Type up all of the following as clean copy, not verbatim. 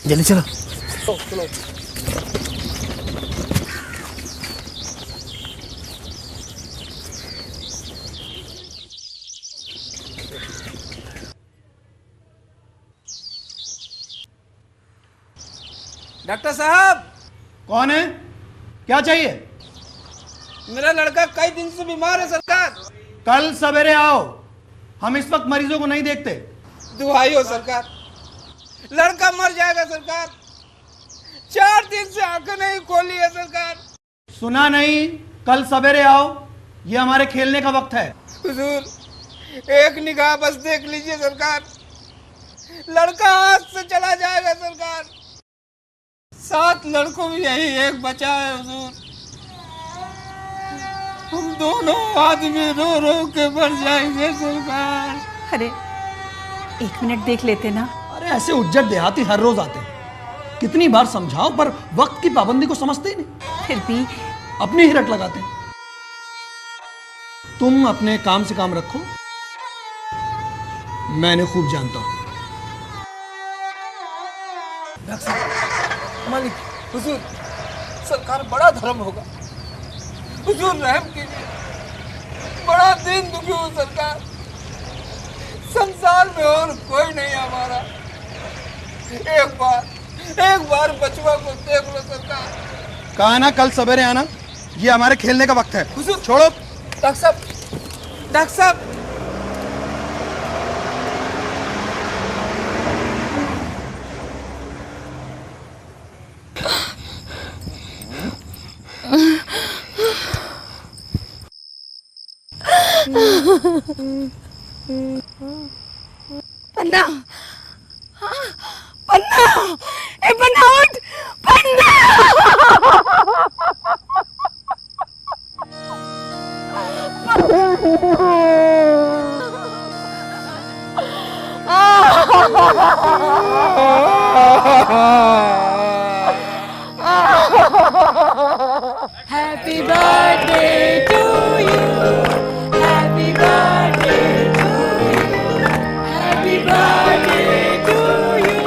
जल्दी चलो। चलो। डॉक्टर साहब। कौन है? क्या चाहिए? मेरा लड़का कई दिन से बीमार है सरकार। कल सवेरे आओ, हम इस वक्त मरीजों को नहीं देखते। दुहाई हो सरकार, लड़का मर जाएगा सरकार। 4 दिन से आंखें नहीं खोली है सरकार। सुना नहीं? कल सवेरे आओ, ये हमारे खेलने का वक्त है। हुजूर एक निगाह बस देख लीजिए सरकार, लड़का हाथ से चला जाएगा सरकार। 7 लड़कों में यही एक बचा है हुजूर। हम दोनों आदमी रो रो के मर जाएंगे सरकार। अरे 1 मिनट देख लेते ना। अरे ऐसे उज्जट देहाती हर रोज आते हैं, कितनी बार समझाओ पर वक्त की पाबंदी को समझते ही नहीं। फिर भी अपनी ही रट लगाते हैं। तुम अपने काम से काम रखो, मैंने खूब जानता हूं। मालिक हुजूर, सरकार बड़ा धर्म होगा, हुजूर रहम कीजिए। बड़ा दिन दुखी हूँ सरकार, संसार में और कोई नहीं हमारा। एक बार बचवा को देख लो सरकार। कहा ना कल सवेरे आना, ये हमारे खेलने का वक्त है। हुजूर छोड़ो। डॉक्टर साहब, डॉक्टर साहब। पन्ना, पन्ना, ए पन्ना उठ, पन्ना। Happy birthday to you. Happy birthday to you. Happy birthday to you.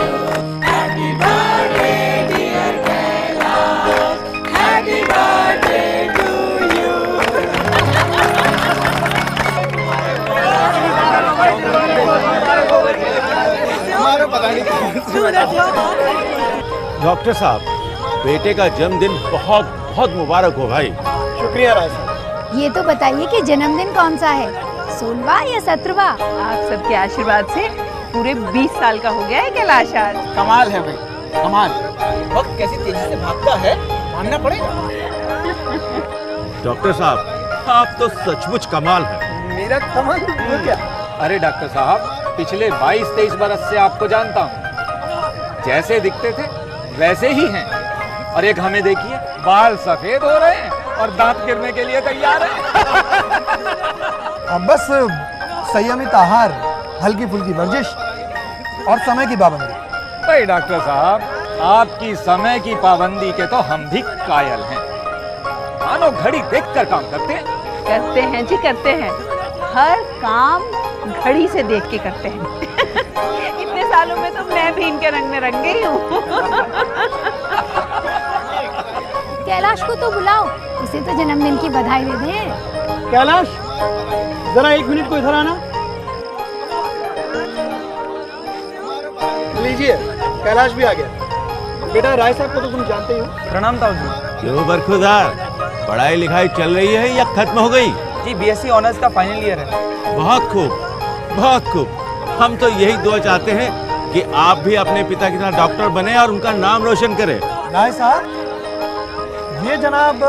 Happy birthday dear Kailash. Happy birthday to you. Doctor साहब, बेटे का जन्मदिन बहुत बहुत मुबारक हो भाई। शुक्रिया राय साहब। ये तो बताइए कि जन्मदिन कौन सा है, 16वां या 17वां? आप सबके आशीर्वाद से पूरे 20 साल का हो गया है कैलाश आज। कमाल है भाई, कमाल। वक्त कैसी तेजी से भागता है, मानना पड़ेगा। डॉक्टर साहब, आप तो सचमुच कमाल है। मेरा कमाल तो क्या? अरे डॉक्टर साहब, पिछले 22-23 बरस से आपको जानता हूँ। जैसे दिखते थे वैसे ही हैं। और एक हमें देखिए, बाल सफेद हो रहे हैं और दांत गिरने के लिए तैयार है। अब बस संयमित आहार, हल्की फुल्की वर्जिश और समय की पाबंदी। भाई डॉक्टर साहब, आपकी समय की पाबंदी के तो हम भी कायल हैं। मानो घड़ी देखकर काम करते हैं जी, करते हैं। हर काम घड़ी से देख के करते हैं। इतने सालों में तो मैं भी इनके रंग में रंग गई हूँ। कैलाश को तो बुलाओ, उसे तो जन्मदिन की बधाई दे दें। कैलाश, जरा 1 मिनट को इधर आना। लीजिए, कैलाश भी आ गया। बेटा राय साहब को तो तुम जानते ही हो। प्रणाम ताऊ जी। क्यों बरखुदार, पढ़ाई लिखाई चल रही है या खत्म हो गई? जी बीएससी ऑनर्स का फाइनल ईयर है। बहुत खूब, बहुत खूब। हम तो यही दुआ चाहते हैं कि आप भी अपने पिता की तरह डॉक्टर बने और उनका नाम रोशन करें। राय साहब, ये जनाब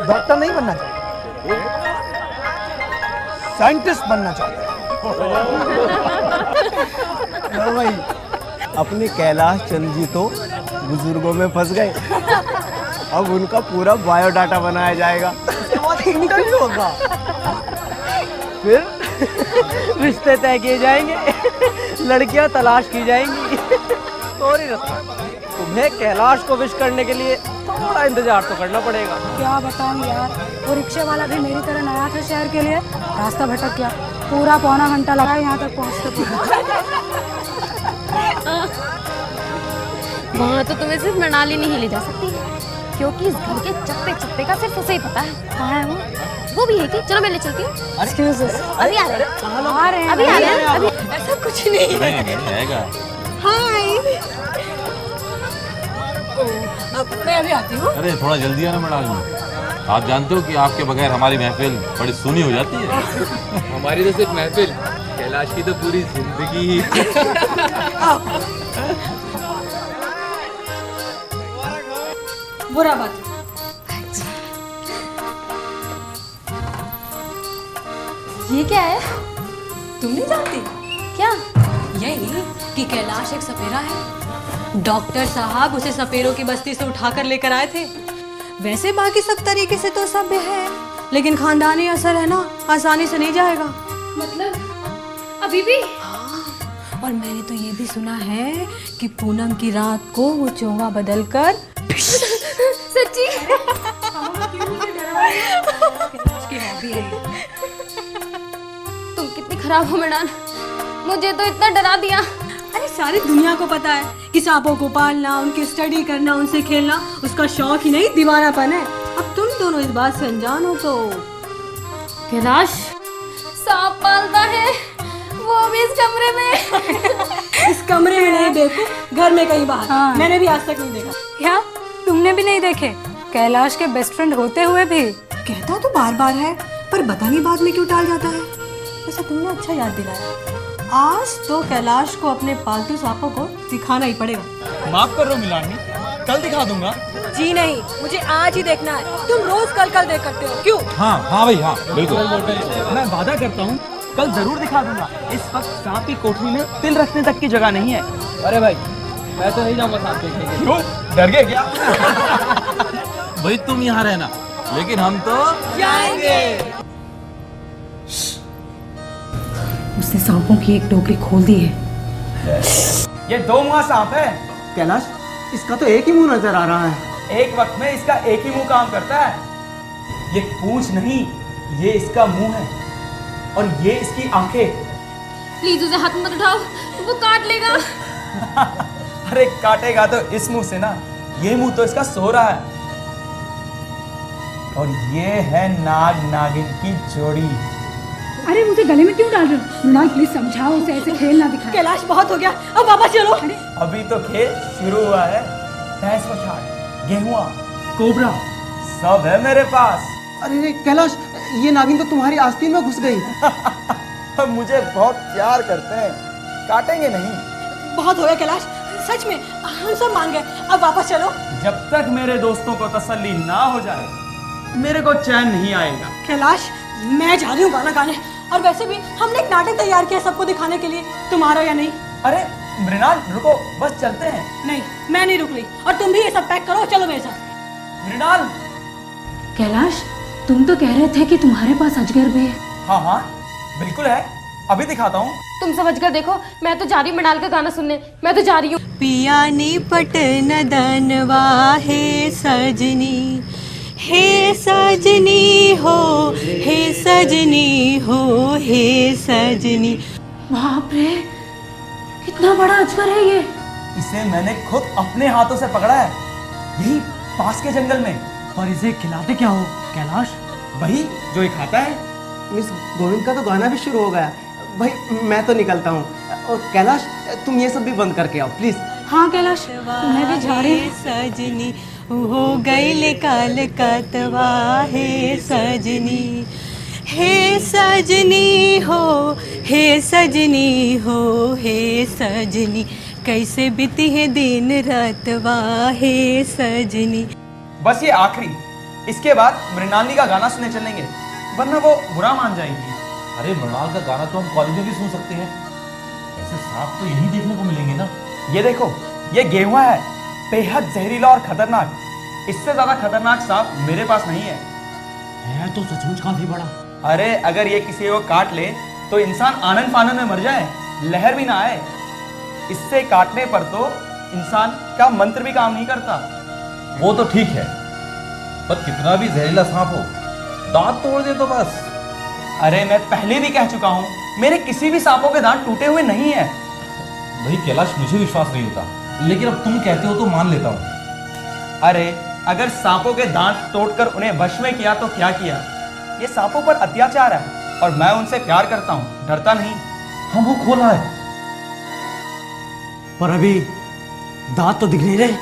डॉक्टर नहीं बनना चाहते, साइंटिस्ट बनना चाहते हैं। भाई, अपने कैलाश चंद जी तो बुजुर्गों में फंस गए। अब उनका पूरा बायोडाटा बनाया जाएगा, इंटरव्यू होगा, फिर रिश्ते तय किए जाएंगे, लड़कियां तलाश की जाएंगी। सॉरी रत्ना, तुम्हें कैलाश को विश करने के लिए थोड़ा इंतजार तो करना पड़ेगा। क्या बताऊं यार, वो रिक्शे वाला भी मेरी तरह नया था शहर के लिए, रास्ता भटक गया। पूरा पौना घंटा लगा यहाँ तक पहुँचते। वहाँ तो तुम्हें सिर्फ मनाली नहीं ले जा सकती, क्योंकि इस घर के चप्पे चप्पे का सिर्फ उसे ही पता है। कहाँ है वो भी है कि चलो मैं ले चलती हूँ। अभी आ रहे हैं, अभी आ रहे हैं, अभी ऐसा कुछ नहीं है। आएगा। हाय, मैं अभी आती हूँ। अरे थोड़ा जल्दी आना मैडम, आप जानते हो कि आपके बगैर हमारी महफिल बड़ी सुनी हो जाती है। हमारी तो सिर्फ महफिल, कैलाश की तो पूरी जिंदगी ही। बुरा बात। ये क्या है? तुम नहीं जानती क्या? यही कि कैलाश एक सपेरा है। डॉक्टर साहब उसे सपेरों की बस्ती से उठाकर लेकर आए थे। वैसे बाकी सब तरीके से तो सभ्य है, लेकिन खानदानी असर है ना, आसानी से नहीं जाएगा। मतलब अभी भी? हाँ, और मैंने तो ये भी सुना है कि पूनम की रात को वो चोंगा बदलकर सच्ची? तुम कितनी खराब हो मैडम, मुझे तो इतना डरा दिया। अरे सारी दुनिया को पता है कि सांपों को पालना, उनकी स्टडी करना, उनसे खेलना उसका शौक ही नहीं, दीवानापन है। अब तुम दोनों इस बात से अनजान हो तो। कैलाश सांप पालता है, वो भी इस कमरे में। इस कमरे में नहीं बेवकूफ, घर में कहीं बाहर। हाँ। मैंने भी आज तक नहीं देखा। क्या तुमने भी नहीं देखे? कैलाश के बेस्ट फ्रेंड होते हुए भी? कहता तो बार बार है, पर पता नहीं बाद में क्यों टाल जाता है। वैसे तुमने अच्छा याद दिलाया। आज तो कैलाश को अपने पालतू सांपों को दिखाना ही पड़ेगा। माफ कर रहा हूँ मिलानी, कल दिखा दूंगा। जी नहीं, मुझे आज ही देखना है। तुम रोज कल कल देख करते हो, क्यों? हाँ हाँ भाई हाँ, बिल्कुल। मैं वादा करता हूँ कल जरूर दिखा दूंगा। इस वक्त सांप की कोठरी में तिल रखने तक की जगह नहीं है। अरे भाई मैं तो नहीं जाऊंगा सांप देखने के लिए। क्यों, डर गए क्या? भाई तुम यहाँ रहना, लेकिन हम तो जाएंगे। उसने सांपों की एक टोकरी खोल दी है। ये दो मुँह सांप है कैलाश, इसका तो एक ही मुंह नजर आ रहा है। एक वक्त में इसका एक ही मुंह काम करता है। ये पूंछ नहीं, ये इसका मुंह है, और ये इसकी आंखें। प्लीज उसे हाथ मत उठाओ, वो काट लेगा। अरे काटेगा तो इस मुंह से ना, ये मुंह तो इसका सो रहा है। और ये है नाग नागिन की जोड़ी। अरे उसे गले में क्यों डाल रहे हो? मृणाल प्लीज समझाओ उसे, ऐसे खेल ना दिखाओ। कैलाश बहुत हो गया, अब वापस चलो। अभी तो खेल शुरू हुआ है। भैंस पछाड़, गेहुआ, कोबरा सब है मेरे पास। अरे कैलाश, ये नागिन तो तुम्हारी आस्तीन में घुस गई। मुझे बहुत प्यार करते हैं, काटेंगे नहीं। बहुत हो गया कैलाश, सच में हम सब मान गए, अब वापस चलो। जब तक मेरे दोस्तों को तसल्ली ना हो जाए, मेरे को चैन नहीं आएगा। कैलाश मैं जा रही हूँ गाना गाने, और वैसे भी हमने एक नाटक तैयार किया सबको दिखाने के लिए, तुम आ रहे हो या नहीं? अरे मृणाल रुको, बस चलते हैं। नहीं, मैं नहीं रुक रही, और तुम भी ये सब पैक करो, चलो मेरे साथ। मृणाल। कैलाश तुम तो कह रहे थे कि तुम्हारे पास अजगर भी है। हाँ हाँ बिल्कुल है, अभी दिखाता हूँ। तुम समझ कर देखो, मैं तो जा रही हूँ मृणाल का गाना सुनने, मैं तो जा रही हूँ। पिया निपट नदनवा है सजनी, हे सजनी हो, हे सजनी हो, हे सजनी। बाप रे, कितना बड़ा अजगर है ये। इसे मैंने खुद अपने हाथों से पकड़ा है, यही पास के जंगल में। और इसे खिलाते क्या हो कैलाश? वही जो ये खाता है। मिस गोविंद का तो गाना भी शुरू हो गया। भाई मैं तो निकलता हूँ, और कैलाश तुम ये सब भी बंद करके आओ प्लीज। हाँ कैलाश, मैं भी जा रही हूँ। सजनी हो गई काल कतवा है सजनी, हे सजनी हो, हे सजनी हो, हे सजनी। कैसे बीती है दिन रातवा है सजनी। बस ये आखिरी, इसके बाद मृणालिनी का गाना सुनने चलेंगे, वरना वो बुरा मान जाएंगी। अरे मृणाल का गाना तो हम कॉलेज में भी सुन सकते हैं। ऐसे सांप तो यही देखने को मिलेंगे ना। ये देखो, ये गेहुआ है, बेहद जहरीला और खतरनाक। इससे ज्यादा खतरनाक सांप मेरे पास नहीं है तो सचमुच काफी बड़ा। अरे अगर ये किसी को काट ले तो इंसान आनन फानन में मर जाए, लहर भी ना आए। इससे काटने पर तो इंसान का मंत्र भी काम नहीं करता। वो तो ठीक है, पर कितना भी जहरीला सांप हो, दांत तोड़ दे तो बस। अरे मैं पहले भी कह चुका हूँ, मेरे किसी भी सांपों के दांत टूटे हुए नहीं है। भाई कैलाश, मुझे विश्वास नहीं होता। लेकिन अब तुम कहते हो तो मान लेता हूँ। अरे अगर सांपों के दांत तोड़कर उन्हें वश में किया तो क्या किया? ये सांपों पर अत्याचार है और मैं उनसे प्यार करता हूँ, डरता नहीं। हाँ वो खोला है, पर अभी दांत तो दिख नहीं रहे।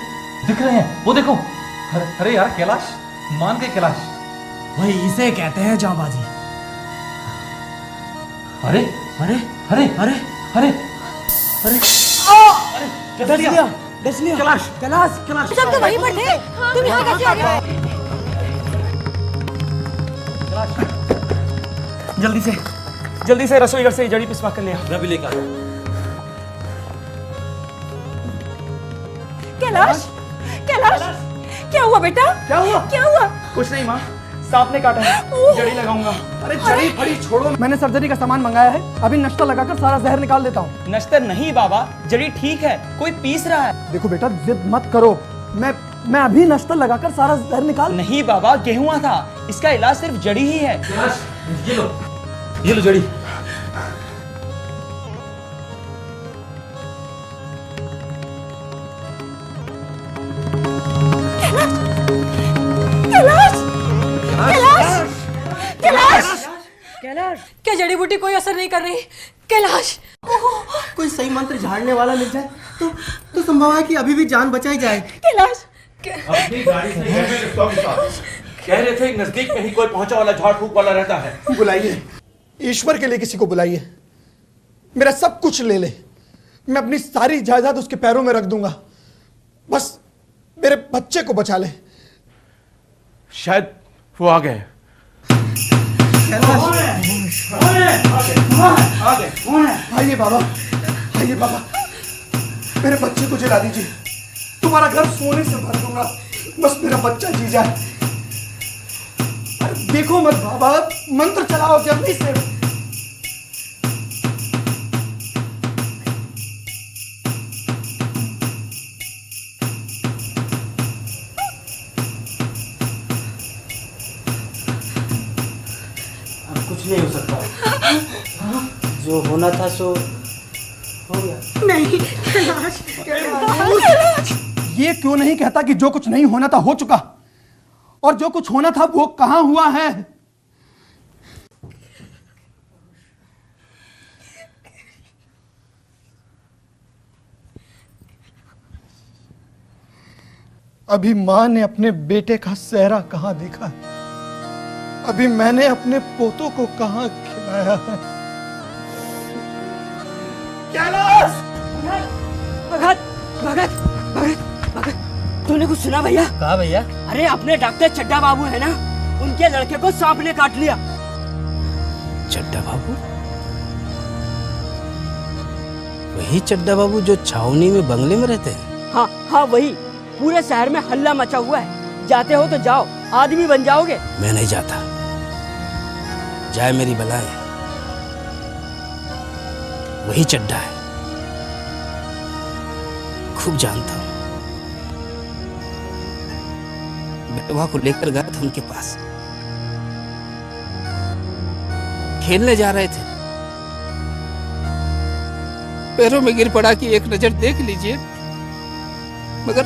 दिख रहे हैं, वो देखो। अरे यार कैलाश, मान के कैलाश, भाई इसे कहते हैं जाबाजी। अरे अरे अरे अरे अरे अरे डस लिया कैलाश कैलाश कैलाश। सब तो वहीं पर थे, तुम यहाँ कैसे आ गए? जल्दी से रसोई घर से जड़ी पिसवा कर लिया। मैं भी लेकर कैलाश कैलाश, क्या हुआ बेटा? क्या हुआ? क्या हुआ? कुछ नहीं माँ, सांप ने काटा है, जड़ी लगाऊंगा। अरे जड़ी फड़ी छोड़ो, मैंने सर्जरी का सामान मंगाया है, अभी नश्ता लगाकर सारा जहर निकाल देता हूँ। नश्तर नहीं बाबा, जड़ी ठीक है, कोई पीस रहा है। देखो बेटा जिद मत करो, मैं अभी नश्ता लगाकर सारा जहर निकाल। नहीं बाबा, गेहुआ था, इसका इलाज सिर्फ जड़ी ही है। ये लो जड़ी। कैलाश कैलाश कैलाश कैलाश, क्या जड़ी बूटी कोई असर नहीं कर रही? कैलाश, कोई सही मंत्र झाड़ने वाला मिल जाए तो संभव है कि अभी भी जान बचाई जाए। कैलाश अपनी गाड़ी से घर में स्टॉप कह रहे थे नजदीक में ही कोई पहुंचा वाला झाड़ फूक वाला रहता है। बुलाइए, ईश्वर के लिए किसी को बुलाइए, मेरा सब कुछ ले ले, मैं अपनी सारी जायदाद उसके पैरों में रख दूंगा, बस मेरे बच्चे को बचा ले। शायद वो आ गए। आइए बाबा, आइए बाबा, मेरे बच्चे को जला दीजिए, तुम्हारा घर सोने से भर दूंगा, बस मेरा बच्चा जी जाए। अरे देखो मत बाबा, मंत्र चलाओ जल्दी से। अब कुछ नहीं हो सकता, जो होना था सो हो गया। नहीं कैलाश, ये क्यों नहीं कहता कि जो कुछ नहीं होना था हो चुका, और जो कुछ होना था वो कहां हुआ है? अभी मां ने अपने बेटे का चेहरा कहां देखा है? अभी मैंने अपने पोतों को कहां खिलाया है? कैलाश! भगत भगत भगत भगत, तूने कुछ सुना भैया? कहा भैया? अरे अपने डॉक्टर चड्डा बाबू है ना, उनके लड़के को सांप ने काट लिया। चड्डा बाबू? वही चड्डा बाबू जो छावनी में बंगले में रहते हैं? हाँ हाँ वही, पूरे शहर में हल्ला मचा हुआ है, जाते हो तो जाओ, आदमी बन जाओगे। मैं नहीं जाता, जाए मेरी बलाएं, वही चड्डा है, खूब जानता हूं। बेटवा को लेकर गया था उनके पास, खेलने जा रहे थे, पैरों में गिर पड़ा कि एक नजर देख लीजिए, मगर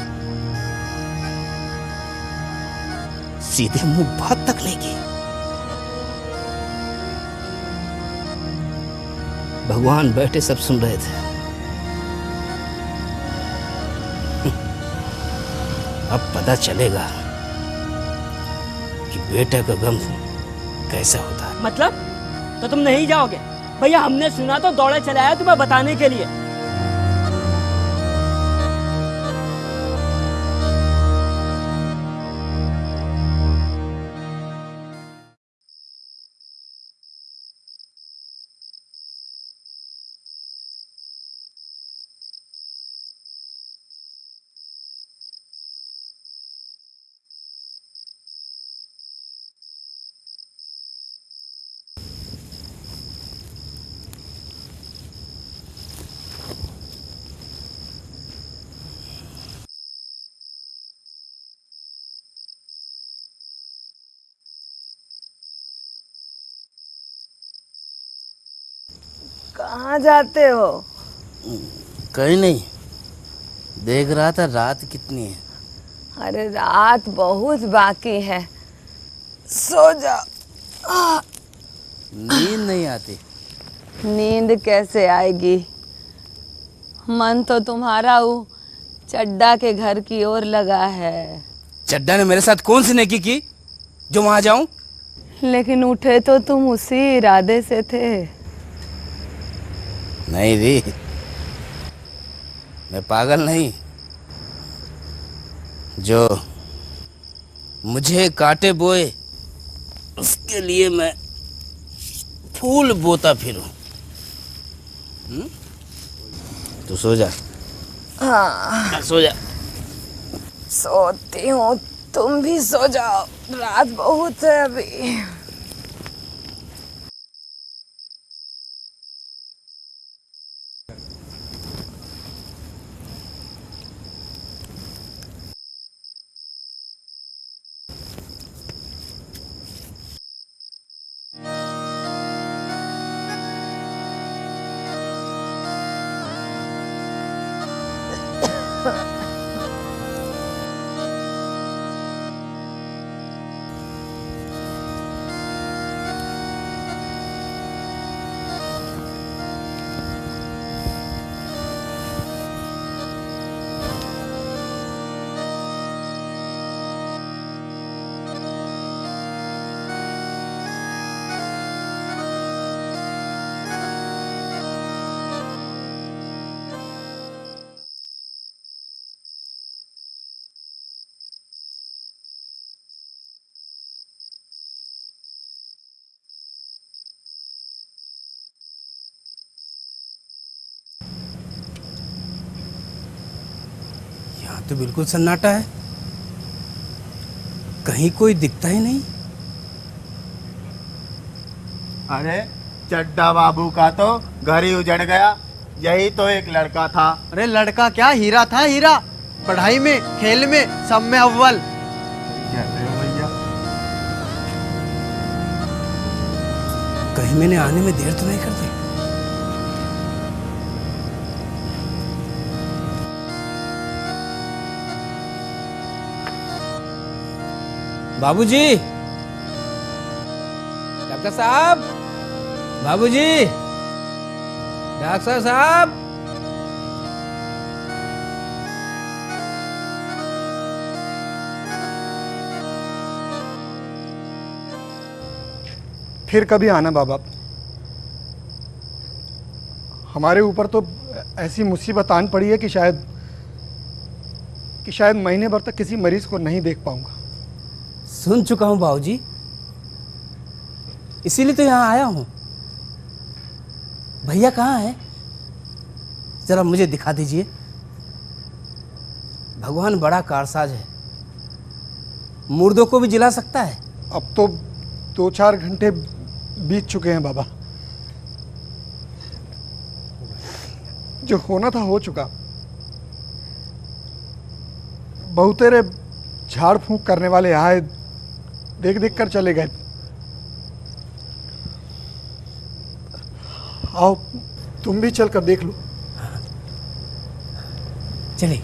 सीधे मुंह बात तक नहीं की। भगवान बैठे सब सुन रहे थे। अब पता चलेगा कि बेटे का गम कैसा होता है। मतलब तो तुम नहीं जाओगे? भैया हमने सुना तो दौड़े चले आए तुम्हें बताने के लिए। कहाँ जाते हो? कहीं नहीं, देख रहा था रात कितनी है। अरे रात बहुत बाकी है, सो जा। नींद नहीं आती। नींद कैसे आएगी? मन तो तुम्हारा वो चड्डा के घर की ओर लगा है। चड्डा ने मेरे साथ कौन सी नेकी की जो वहां जाऊं? लेकिन उठे तो तुम उसी इरादे से थे। नहीं री, मैं पागल नहीं। जो मुझे काटे बोए उसके लिए मैं फूल बोता फिरूं। तू सो जा। हाँ सो जा। सोती हूँ, तुम भी सो जाओ, रात बहुत है अभी। तो बिल्कुल सन्नाटा है, कहीं कोई दिखता ही नहीं। अरे चड्डा बाबू का तो घर ही उजड़ गया। यही तो एक लड़का था। अरे लड़का क्या, हीरा था हीरा। पढ़ाई में, खेल में, सब में अव्वल। कहीं मैंने आने में देर तो नहीं कर दी? बाबूजी, डॉक्टर साहब, बाबूजी, डॉक्टर साहब। फिर कभी आना बाबा। हमारे ऊपर तो ऐसी मुसीबत आन पड़ी है कि शायद महीने भर तक किसी मरीज को नहीं देख पाऊंगा। सुन चुका हूं बाबूजी, इसीलिए तो यहाँ आया हूं। भैया कहाँ हैं? जरा मुझे दिखा दीजिए। भगवान बड़ा कारसाज है, मुर्दों को भी जिला सकता है। अब तो 2-4 घंटे बीत चुके हैं बाबा। जो होना था हो चुका। बहुतेरे झाड़ फूंक करने वाले आए, देख देख कर चले गए। आओ तुम भी चल कर देख लो। चलिए।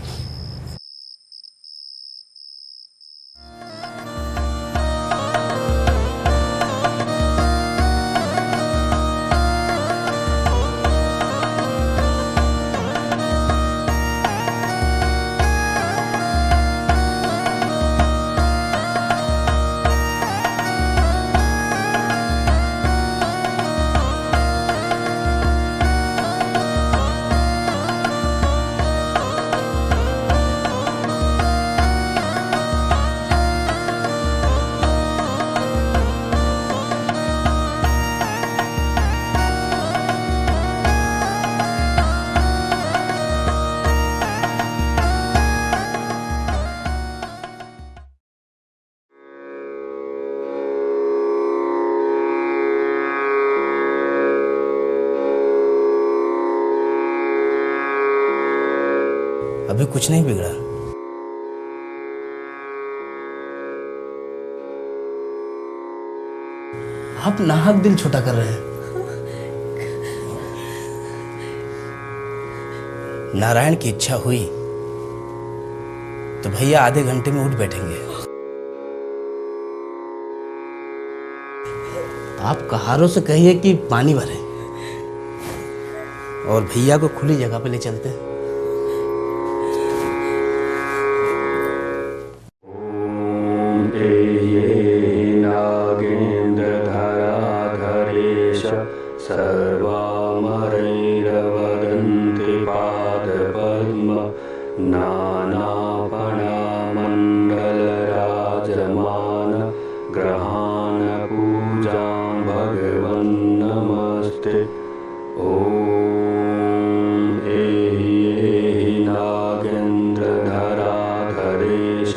अभी कुछ नहीं बिगड़ा। आप नाहक दिल छोटा कर रहे हैं। नारायण की इच्छा हुई तो भैया आधे घंटे में उठ बैठेंगे। आप कहारों से कहिए कि पानी भरें और भैया को खुली जगह पे ले चलते हैं। सर्वामरैरवदन्ति पादपद्म नानापणामण्डलराजमान ग्रहाण पूजां भगवन् नमस्ते। ॐ एहि नागेन्द्रधराधरेश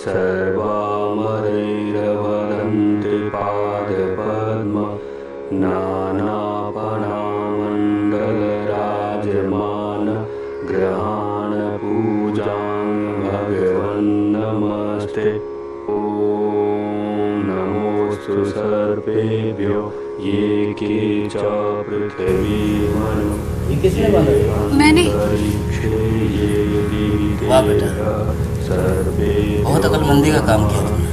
सर्वामरैरवदन्ति पादपद्म नानापणामण्डलराजमान ग्रहाण पूजां भगवन् नमस्ते। ॐ नमोऽस्तु सर्पेभ्यो ये के च पृथिवीमनु। मैंने। वाह बेटा, बहुत अकलमंदी का काम किया तुमने।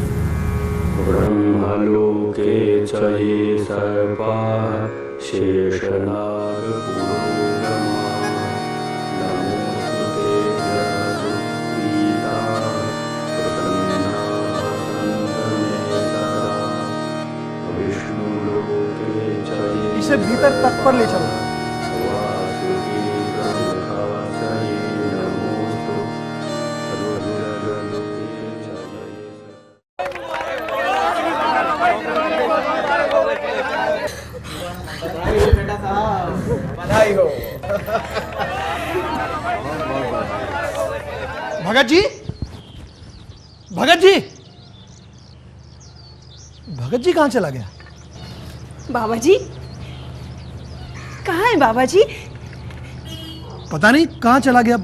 ब्रह्मलोके च ये सर्पाः शेषनागपुरोगमाः नमोऽस्तुते जसु पीताः प्रसन्नाः सन्तु मे सदा। विष्णुलोके च ये इसे भीतर तक पर ले चलो। वासुकी प्रमुखास ये नमोऽस्तु रुद्रलोके च ये बधाई हो। भगत जी, भगत जी, भगत जी कहाँ चला गया? बाबा जी कहाँ है बाबा जी? पता नहीं कहाँ चला गया।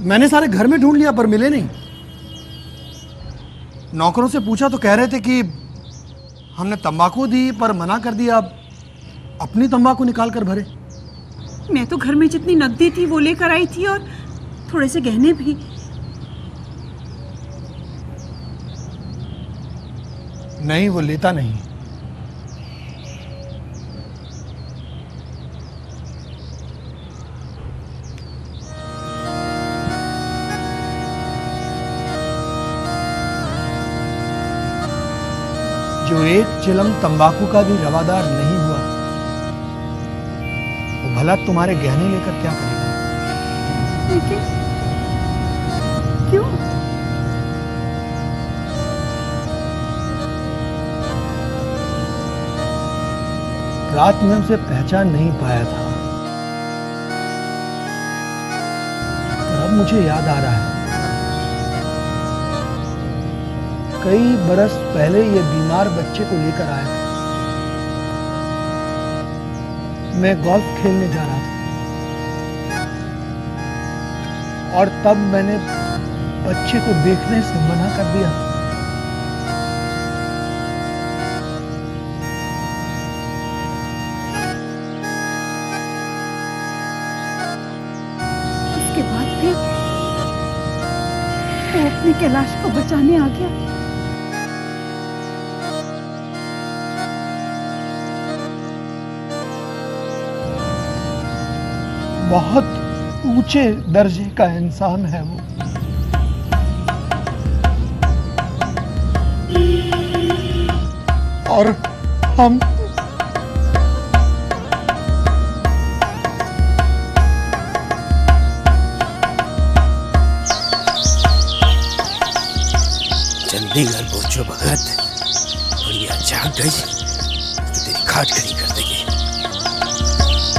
मैंने सारे घर में ढूंढ लिया पर मिले नहीं। नौकरों से पूछा तो कह रहे थे कि हमने तंबाकू दी पर मना कर दिया, अपनी तंबाकू निकाल कर भरे। मैं तो घर में जितनी नकदी थी वो लेकर आई थी और थोड़े से गहने भी। नहीं, वो लेता नहीं। जो एक चिलम तंबाकू का भी रवादार नहीं हुआ वो भला तुम्हारे गहने लेकर क्या करेगा? लेकिन क्यों? रात में उसे पहचान नहीं पाया था, और अब मुझे याद आ रहा है कई बरस पहले ये बीमार बच्चे को लेकर आया था। मैं गोल्फ खेलने जा रहा था और तब मैंने बच्चे को देखने से मना कर दिया। इसके बाद भी वो अपने कैलाश को बचाने आ गया। बहुत ऊंचे दर्जे का इंसान है वो। और हम जल्दी घर पहुंचो भगत, और ये जाग गई तो तेरी खाट खड़ी कर दे।